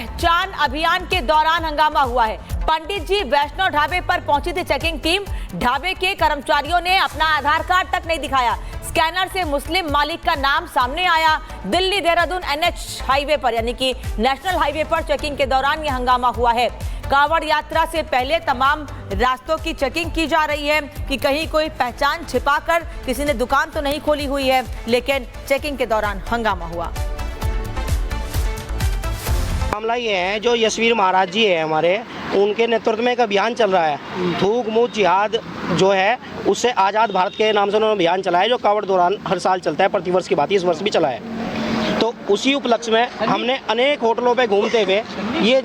पहचान अभियान के दौरान हंगामा हुआ है। पंडित जी वैष्णो ढाबे पर पहुंची थी चेकिंग टीम। ढाबे के कर्मचारियों ने अपना आधार कार्ड तक नहीं दिखाया। स्कैनर से मुस्लिम मालिक का नाम सामने आया। दिल्ली देहरादून NH हाईवे पर यानी कि नेशनल हाईवे पर चेकिंग के दौरान यह हंगामा हुआ है। कांवड़ यात्रा से पहले तमाम रास्तों की चेकिंग की जा रही है कि कहीं कोई पहचान छिपाकर किसी ने दुकान तो नहीं खोली हुई है, लेकिन चेकिंग के दौरान हंगामा हुआ। मामला ये है, जो यशवीर महाराज जी है हमारे, उनके नेतृत्व में एक अभियान चल रहा है। थूक मुक्त जिहाद जो है उससे आज़ाद भारत के नाम से उन्होंने अभियान चलाया, जो कांवड़ दौरान हर साल चलता है, प्रतिवर्ष की बात इस वर्ष भी चला है। तो उसी उपलक्ष्य में हमने अनेक होटलों पे घूमते हुए ये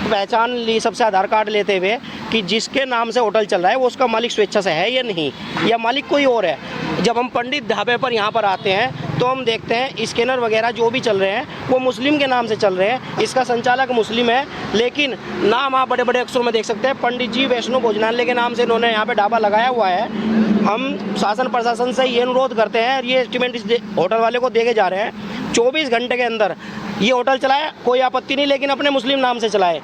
पहचान ली, सबसे आधार कार्ड लेते हुए कि जिसके नाम से होटल चल रहा है वो उसका मालिक स्वेच्छा से है या नहीं, या मालिक कोई और है। जब हम पंडित ढाबे पर यहाँ पर आते हैं तो हम देखते हैं स्कैनर वगैरह जो भी चल रहे हैं वो मुस्लिम के नाम से चल रहे हैं। इसका संचालक मुस्लिम है, लेकिन नाम आप बड़े बड़े अक्षरों में देख सकते हैं, पंडित जी वैष्णो भोजनालय के नाम से इन्होंने यहाँ पे ढाबा लगाया हुआ है। हम शासन प्रशासन से ये अनुरोध करते हैं, ये एस्टीमेट इस होटल वाले को देके जा रहे हैं, 24 घंटे के अंदर ये होटल चलाए, कोई आपत्ति नहीं, लेकिन अपने मुस्लिम नाम से चलाए।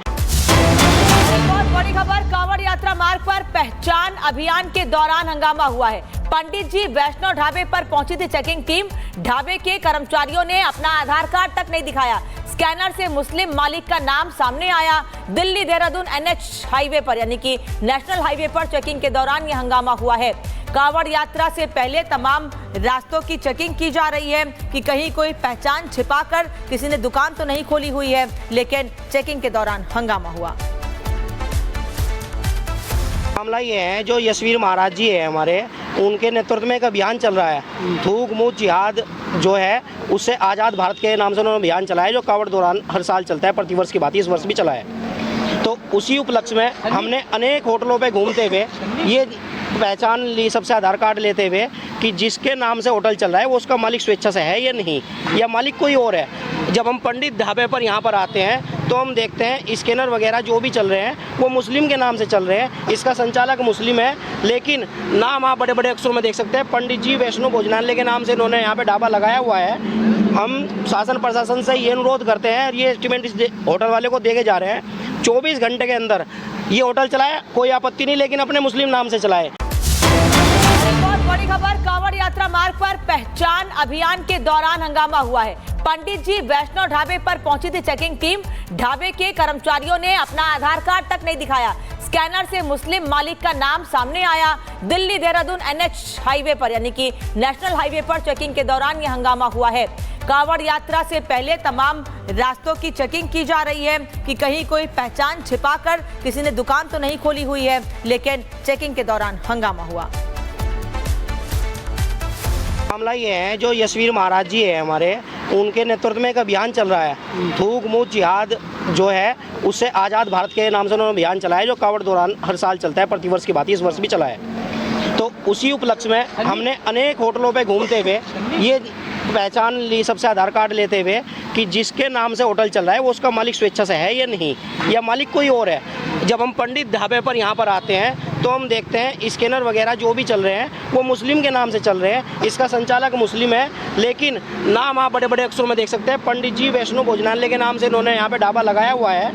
बहुत बड़ी खबर, कांवड़ यात्रा मार्ग पर पहचान अभियान के दौरान हंगामा हुआ है। पंडित जी वैष्णो ढाबे पर पहुंची थी चेकिंग टीम। ढाबे के कर्मचारियों ने अपना आधार कार्ड तक नहीं दिखाया। स्कैनर से मुस्लिम मालिक का नाम सामने आया। दिल्ली देहरादून NH हाईवे पर यानी कि नेशनल हाईवे पर चेकिंग के दौरान यह हंगामा हुआ है। कांवड़ यात्रा से पहले तमाम रास्तों की चेकिंग की जा रही है कि कहीं कोई पहचान छिपाकर किसी ने दुकान तो नहीं खोली हुई है, लेकिन चेकिंग के दौरान हंगामा हुआ। मामला ये है, जो यशवीर महाराज जी है हमारे, उनके नेतृत्व में एक अभियान चल रहा है। थूक मुक्त जिहाद जो है उससे आज़ाद भारत के नाम से उन्होंने अभियान चलाया, जो कांवड़ दौरान हर साल चलता है, प्रतिवर्ष की बात इस वर्ष भी चला है। तो उसी उपलक्ष्य में हमने अनेक होटलों पे घूमते हुए ये पहचान ली, सबसे आधार कार्ड लेते हुए कि जिसके नाम से होटल चल रहा है वो उसका मालिक स्वेच्छा से है या नहीं, या मालिक कोई और है। जब हम पंडित ढाबे पर यहाँ पर आते हैं तो हम देखते हैं स्कैनर वगैरह जो भी चल रहे हैं वो मुस्लिम के नाम से चल रहे हैं। इसका संचालक मुस्लिम है, लेकिन नाम आप बड़े बड़े अक्षरों में देख सकते हैं, पंडित जी वैष्णो भोजनालय के नाम से इन्होंने यहाँ पे ढाबा लगाया हुआ है। हम शासन प्रशासन से ये अनुरोध करते हैं, ये एस्टीमेट इस होटल वाले को देके जा रहे हैं, 24 घंटे के अंदर ये होटल चलाए, कोई आपत्ति नहीं, लेकिन अपने मुस्लिम नाम से चलाए। बहुत बड़ी खबर, कांवड़ यात्रा मार्ग पर पहचान अभियान के दौरान हंगामा हुआ है। पंडित जी वैष्णो ढाबे पर पहुंची थी चेकिंग टीम। ढाबे के कर्मचारियों ने अपना आधार कार्ड तक नहीं दिखाया। स्कैनर से मुस्लिम मालिक का नाम सामने आया। दिल्ली देहरादून NH हाईवे पर यानी कि नेशनल हाईवे पर चेकिंग के दौरान यह हंगामा हुआ है। कांवड़ यात्रा से पहले तमाम रास्तों की चेकिंग की जा रही है कि कहीं कोई पहचान छिपाकर किसी ने दुकान तो नहीं खोली हुई है, लेकिन चेकिंग के दौरान हंगामा हुआ। मामला ये है, जो यशवीर महाराज जी है हमारे, उनके नेतृत्व में एक अभियान चल रहा है। थूक मुक्त जिहाद जो है उससे आज़ाद भारत के नाम से उन्होंने अभियान चलाया, जो कांवड़ दौरान हर साल चलता है, प्रतिवर्ष की बात इस वर्ष भी चला है। तो उसी उपलक्ष्य में हमने अनेक होटलों पे घूमते हुए ये पहचान ली, सबसे आधार कार्ड लेते हुए कि जिसके नाम से होटल चल रहा है वो उसका मालिक स्वेच्छा से है या नहीं, या मालिक कोई और है। जब हम पंडित ढाबे पर यहाँ पर आते हैं तो हम देखते हैं स्कैनर वगैरह जो भी चल रहे हैं वो मुस्लिम के नाम से चल रहे हैं। इसका संचालक मुस्लिम है, लेकिन नाम आप बड़े बड़े अक्षरों में देख सकते हैं, पंडित जी वैष्णो भोजनालय के नाम से इन्होंने यहाँ पे ढाबा लगाया हुआ है।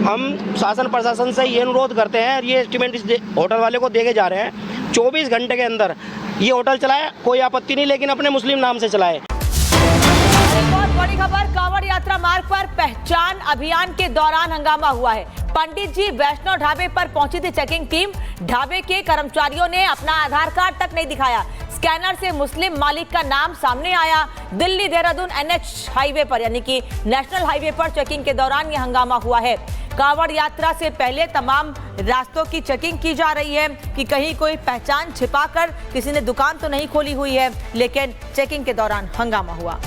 हम शासन प्रशासन से ये अनुरोध करते हैं, ये एस्टीमेट इस होटल वाले को देके जा रहे हैं, 24 घंटे के अंदर ये होटल चलाए, कोई आपत्ति नहीं, लेकिन अपने मुस्लिम नाम से चलाए। बहुत बड़ी खबर, कांवड़ यात्रा मार्ग पर पहचान अभियान के दौरान हंगामा हुआ है। पंडित जी वैष्णो ढाबे पर पहुंची थी चेकिंग टीम। ढाबे के कर्मचारियों ने अपना आधार कार्ड तक नहीं दिखाया। स्कैनर से मुस्लिम मालिक का नाम सामने आया। दिल्ली देहरादून NH हाईवे पर यानी कि नेशनल हाईवे पर चेकिंग के दौरान यह हंगामा हुआ है। कांवड़ यात्रा से पहले तमाम रास्तों की चेकिंग की जा रही है कि कहीं कोई पहचान छिपाकर किसी ने दुकान तो नहीं खोली हुई है, लेकिन चेकिंग के दौरान हंगामा हुआ।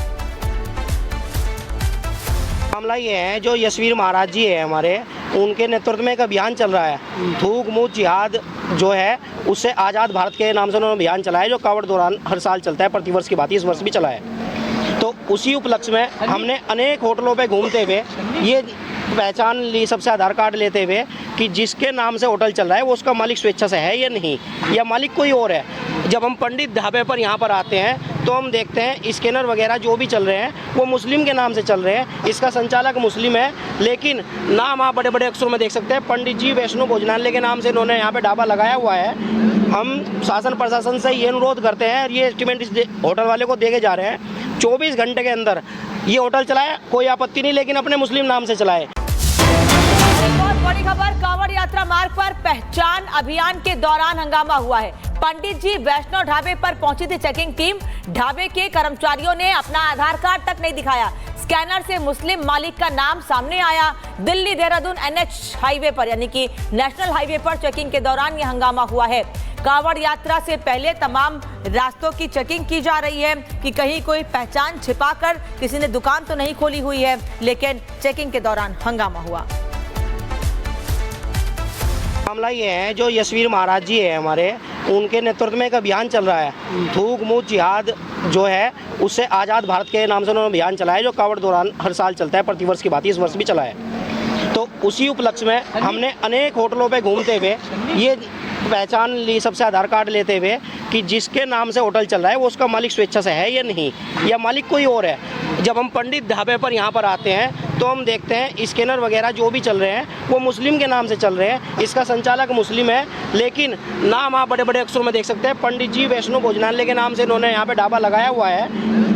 मामला ये है, जो यशवीर महाराज जी है हमारे, उनके नेतृत्व में एक अभियान चल रहा है। थूक मुक्त जिहाद जो है उससे आज़ाद भारत के नाम से उन्होंने अभियान चलाया, जो कांवड़ दौरान हर साल चलता है, प्रतिवर्ष की बात इस वर्ष भी चला है। तो उसी उपलक्ष्य में हमने अनेक होटलों पे घूमते हुए ये पहचान ली, सबसे आधार कार्ड लेते हुए कि जिसके नाम से होटल चल रहा है वो उसका मालिक स्वेच्छा से है या नहीं, या मालिक कोई और है। जब हम पंडित ढाबे पर यहाँ पर आते हैं तो हम देखते हैं स्कैनर वगैरह जो भी चल रहे हैं वो मुस्लिम के नाम से चल रहे हैं। इसका संचालक मुस्लिम है, लेकिन नाम आप बड़े बड़े अक्षरों में देख सकते हैं, पंडित जी वैष्णो भोजनालय के नाम से इन्होंने यहाँ पे ढाबा लगाया हुआ है। हम शासन प्रशासन से ये अनुरोध करते हैं, ये एस्टीमेट इस होटल वाले को देके जा रहे हैं 24 घंटे के अंदर ये होटल चलाए, कोई आपत्ति नहीं, लेकिन अपने मुस्लिम नाम से चलाए। बहुत बड़ी खबर, कांवड़ यात्रा मार्ग पर पहचान अभियान के दौरान हंगामा हुआ है। पंडित जी वैष्णो ढाबे पर पहुंची थी चेकिंग टीम। ढाबे के कर्मचारियों ने अपना आधार कार्ड तक नहीं दिखाया। स्कैनर से मुस्लिम मालिक का नाम सामने आया। दिल्ली देहरादून NH हाईवे पर यानी कि नेशनल हाईवे पर चेकिंग के दौरान यह हंगामा हुआ है। कांवड़ यात्रा से पहले तमाम रास्तों की चेकिंग की जा रही है कि कहीं कोई पहचान छिपाकर किसी ने दुकान तो नहीं खोली हुई है, लेकिन चेकिंग के दौरान हंगामा हुआ। मामला ये है, जो यशवीर महाराज जी है हमारे, उनके नेतृत्व में एक अभियान चल रहा है। थूक मुक्त जिहाद जो है उससे आज़ाद भारत के नाम से उन्होंने अभियान चलाया, जो कांवड़ दौरान हर साल चलता है, प्रतिवर्ष की बात इस वर्ष भी चला है। तो उसी उपलक्ष्य में हमने अनेक होटलों पे घूमते हुए ये पहचान ली, सबसे आधार कार्ड लेते हुए कि जिसके नाम से होटल चल रहा है वो उसका मालिक स्वेच्छा से है या नहीं, या मालिक कोई और है। जब हम पंडित ढाबे पर यहाँ पर आते हैं तो हम देखते हैं स्कैनर वगैरह जो भी चल रहे हैं वो मुस्लिम के नाम से चल रहे हैं। इसका संचालक मुस्लिम है, लेकिन नाम आप बड़े बड़े अक्षरों में देख सकते हैं, पंडित जी वैष्णो भोजनालय के नाम से इन्होंने यहाँ पे ढाबा लगाया हुआ है।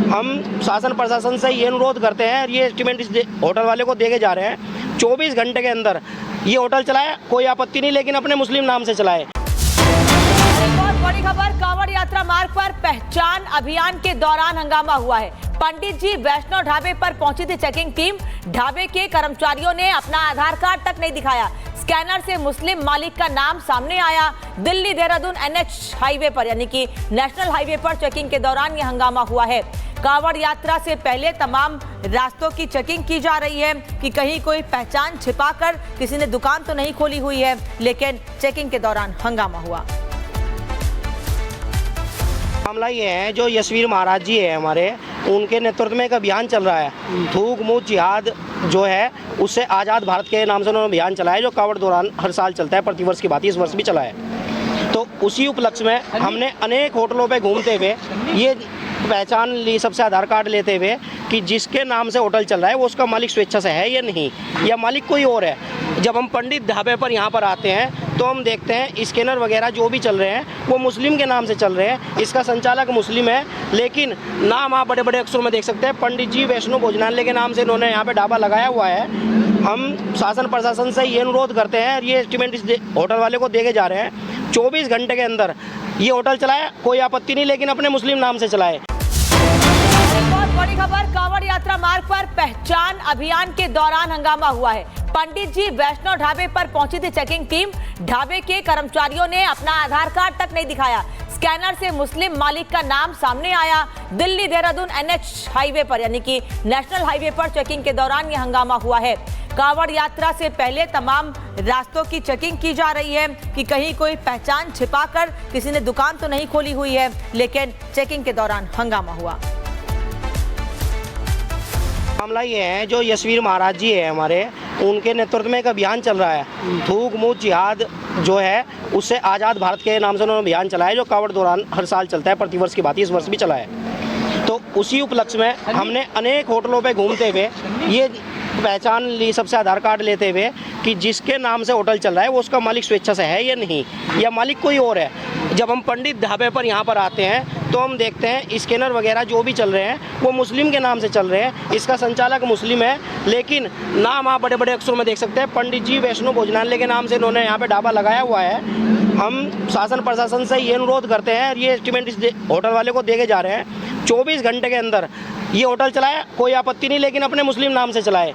हम शासन प्रशासन से ये अनुरोध करते हैं, ये एस्टीमेट इस होटल वाले को देके जा रहे हैं 24 घंटे के अंदर ये होटल चलाए, कोई आपत्ति नहीं, लेकिन अपने मुस्लिम नाम से चलाए। बहुत बड़ी खबर, कांवड़ यात्रा मार्ग पर पहचान अभियान के दौरान हंगामा हुआ है। पंडित जी वैष्णो ढाबे पर पहुंची थी चेकिंग टीम। ढाबे के कर्मचारियों ने अपना आधार कार्ड तक नहीं दिखाया। स्कैनर से मुस्लिम मालिक का नाम सामने आया। दिल्ली देहरादून NH हाईवे पर यानी कि नेशनल हाईवे पर चेकिंग के दौरान यह हंगामा हुआ है। कांवड़ यात्रा से पहले तमाम रास्तों की चेकिंग की जा रही है कि कहीं कोई पहचान छिपाकर किसी ने दुकान तो नहीं खोली हुई है, लेकिन चेकिंग के दौरान हंगामा हुआ। मामला ये है, जो यशवीर महाराज जी है हमारे, उनके नेतृत्व में एक अभियान चल रहा है। थूक मुक्त जिहाद जो है उससे आज़ाद भारत के नाम से उन्होंने अभियान चलाया, जो कांवड़ दौरान हर साल चलता है, प्रतिवर्ष की बात इस वर्ष भी चला है। तो उसी उपलक्ष्य में हमने अनेक होटलों पे घूमते हुए ये पहचान ली, सबसे आधार कार्ड लेते हुए कि जिसके नाम से होटल चल रहा है वो उसका मालिक स्वेच्छा से है या नहीं, या मालिक कोई और है। जब हम पंडित ढाबे पर यहाँ पर आते हैं तो हम देखते हैं स्कैनर वगैरह जो भी चल रहे हैं वो मुस्लिम के नाम से चल रहे हैं। इसका संचालक मुस्लिम है, लेकिन नाम आप बड़े बड़े अक्षरों में देख सकते हैं, पंडित जी वैष्णो भोजनालय के नाम से इन्होंने यहाँ पे ढाबा लगाया हुआ है। हम शासन प्रशासन से ये अनुरोध करते हैं, ये एस्टीमेट इस होटल वाले को देके जा रहे हैं 24 घंटे के अंदर ये होटल चलाए, कोई आपत्ति नहीं, लेकिन अपने मुस्लिम नाम से चलाए। बहुत बड़ी खबर, कांवड़ यात्रा मार्ग पर पहचान अभियान के दौरान हंगामा हुआ है। पंडित जी वैष्णो ढाबे पर पहुंची थी चेकिंग टीम। ढाबे के कर्मचारियों ने अपना आधार कार्ड तक नहीं दिखाया। स्कैनर से मुस्लिम मालिक का नाम सामने आया। दिल्ली देहरादून NH हाईवे पर यानी कि नेशनल हाईवे पर चेकिंग के दौरान यह हंगामा हुआ है। कांवड़ यात्रा से पहले तमाम रास्तों की चेकिंग की जा रही है कि कहीं कोई पहचान छिपाकर किसी ने दुकान तो नहीं खोली हुई है, लेकिन चेकिंग के दौरान हंगामा हुआ। मामला ये है, जो यशवीर महाराज जी है हमारे, उनके नेतृत्व में एक अभियान चल रहा है। थूक मुक्त जिहाद जो है उससे आज़ाद भारत के नाम से उन्होंने अभियान चलाया, जो कांवड़ दौरान हर साल चलता है, प्रतिवर्ष की बात इस वर्ष भी चला है। तो उसी उपलक्ष्य में हमने अनेक होटलों पे घूमते हुए ये पहचान ली, सबसे आधार कार्ड लेते हुए कि जिसके नाम से होटल चल रहा है वो उसका मालिक स्वेच्छा से है या नहीं, या मालिक कोई और है। जब हम पंडित ढाबे पर यहाँ पर आते हैं तो हम देखते हैं स्कैनर वगैरह जो भी चल रहे हैं वो मुस्लिम के नाम से चल रहे हैं। इसका संचालक मुस्लिम है, लेकिन नाम आप बड़े बड़े अक्षरों में देख सकते हैं, पंडित जी वैष्णो भोजनालय के नाम से इन्होंने यहाँ पे ढाबा लगाया हुआ है। हम शासन प्रशासन से ये अनुरोध करते हैं, ये एस्टीमेट इस होटल वाले को देके जा रहे हैं 24 घंटे के अंदर ये होटल चलाए, कोई आपत्ति नहीं, लेकिन अपने मुस्लिम नाम से चलाए।